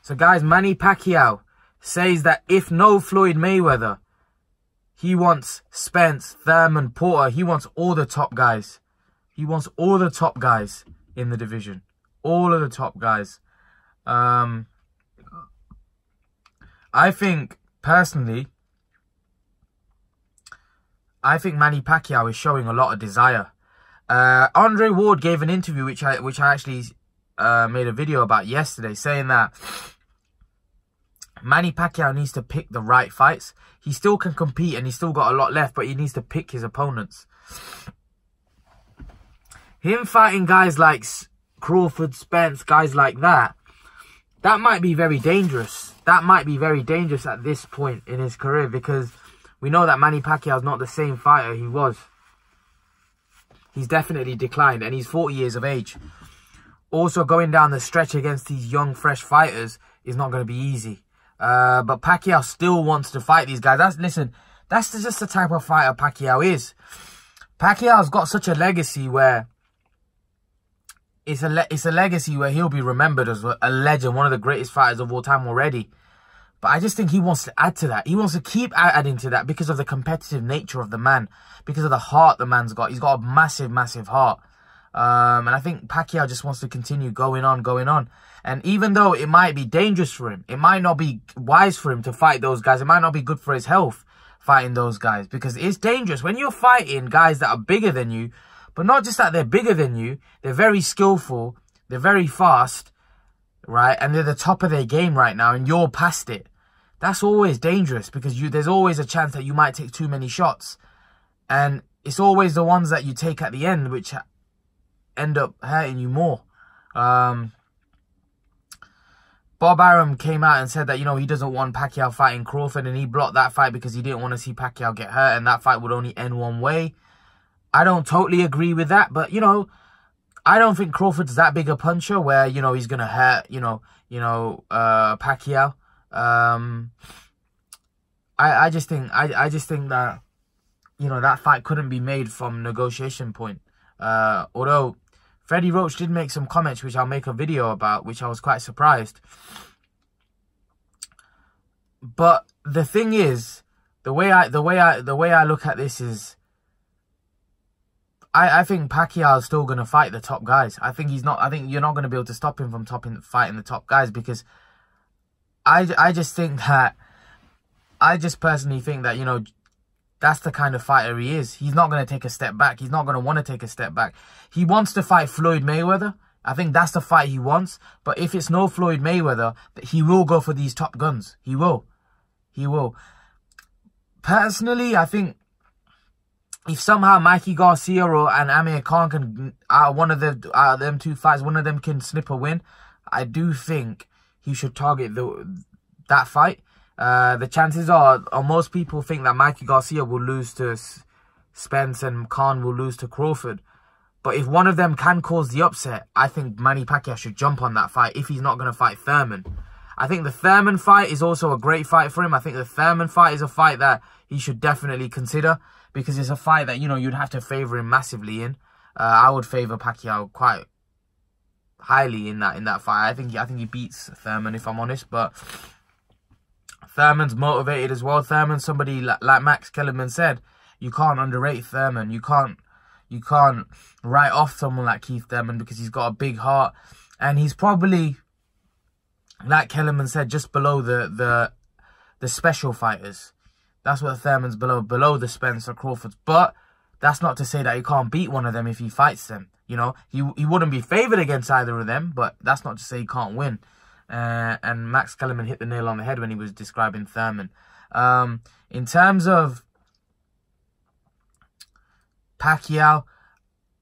So guys, Manny Pacquiao says that if no Floyd Mayweather, he wants Spence, Thurman, Porter. He wants all the top guys. He wants all the top guys in the division. All of the top guys. I think, personally, I think Manny Pacquiao is showing a lot of desire. Andre Ward gave an interview, which I actually made a video about yesterday, saying that Manny Pacquiao needs to pick the right fights. He still can compete and he's still got a lot left, but he needs to pick his opponents. Him fighting guys like Crawford, Spence, guys like that, that might be very dangerous. That might be very dangerous at this point in his career, because we know that Manny Pacquiao is not the same fighter he was. He's definitely declined, and he's 40 years of age. Also, going down the stretch against these young, fresh fighters is not going to be easy. But Pacquiao still wants to fight these guys. Listen, that's just the type of fighter Pacquiao is. Pacquiao's got such a legacy where it's a legacy where he'll be remembered as a legend, one of the greatest fighters of all time already. But I just think he wants to add to that. He wants to keep adding to that because of the competitive nature of the man, because of the heart the man's got. He's got a massive, massive heart. And I think Pacquiao just wants to continue going on. And even though it might be dangerous for him, it might not be wise for him to fight those guys. It might not be good for his health fighting those guys, because it's dangerous. When you're fighting guys that are bigger than you, but not just that they're bigger than you, they're very skillful, they're very fast, right? And they're the top of their game right now, and you're past it. That's always dangerous, because there's always a chance that you might take too many shots. And it's always the ones that you take at the end which end up hurting you more. Bob Arum came out and said that, he doesn't want Pacquiao fighting Crawford, and he blocked that fight because he didn't want to see Pacquiao get hurt, and that fight would only end one way. I don't totally agree with that, but, I don't think Crawford's that big a puncher where, he's going to hurt, Pacquiao. I just think that, that fight couldn't be made from negotiation point. Although Freddie Roach did make some comments, which I'll make a video about, which I was quite surprised. But the thing is, the way I look at this is, I think Pacquiao is still going to fight the top guys. I think you're not going to be able to stop him from fighting the top guys, because I just personally think that, that's the kind of fighter he is. He's not going to take a step back. He's not going to want to take a step back. He wants to fight Floyd Mayweather. I think that's the fight he wants. But if it's no Floyd Mayweather, he will go for these top guns. He will. He will. Personally, I think if somehow Mikey Garcia and Amir Khan can, out of them two fights, one of them can snip a win, I do think he should target that fight. The chances are most people think that Mikey Garcia will lose to Spence and Khan will lose to Crawford. But if one of them can cause the upset, I think Manny Pacquiao should jump on that fight if he's not going to fight Thurman. I think the Thurman fight is also a great fight for him. I think the Thurman fight is a fight that he should definitely consider, because it's a fight that, you'd have to favour him massively in. I would favour Pacquiao quite highly in that fight. I think he beats Thurman, if I'm honest, but Thurman's motivated as well. Thurman's somebody like Max Kellerman said, you can't underrate Thurman. You can't write off someone like Keith Thurman, because he's got a big heart, and he's probably, like Kellerman said, just below the special fighters. That's what Thurman's below the Spencer Crawfords. But that's not to say that he can't beat one of them if he fights them. He wouldn't be favoured against either of them, but that's not to say he can't win. And Max Kellerman hit the nail on the head when he was describing Thurman. In terms of Pacquiao,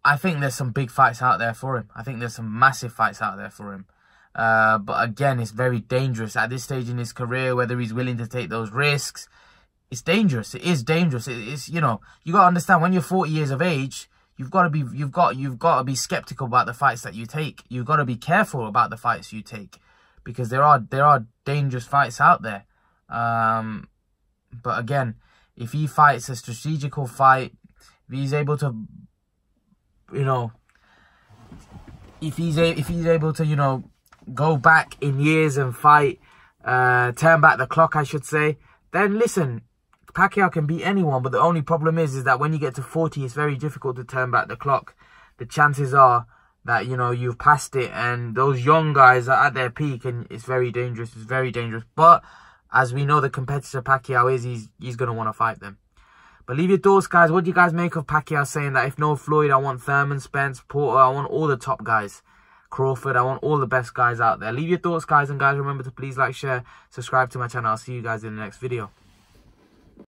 I think there's some big fights out there for him. I think there's some massive fights out there for him. But again, it's very dangerous at this stage in his career, whether he's willing to take those risks. It's dangerous. It is dangerous. It's you got to understand, when you're 40 years of age, you've got to be skeptical about the fights that you take. You've got to be careful about the fights you take, because there are dangerous fights out there. But again, if he fights a strategical fight, if he's able to, if he's able to, go back in years and fight, turn back the clock, I should say, then listen, Pacquiao can beat anyone. But the only problem is that when you get to 40, it's very difficult to turn back the clock. The chances are that, you know, you've passed it, and those young guys are at their peak, and it's very dangerous. It's very dangerous. But as we know, the competitor Pacquiao is, he's going to want to fight them. But leave your thoughts, guys. What do you guys make of Pacquiao saying that if no Floyd, I want Thurman, Spence, Porter, I want all the top guys, Crawford, I want all the best guys out there. Leave your thoughts, guys. And guys, remember to please like, share, subscribe to my channel. I'll see you guys in the next video.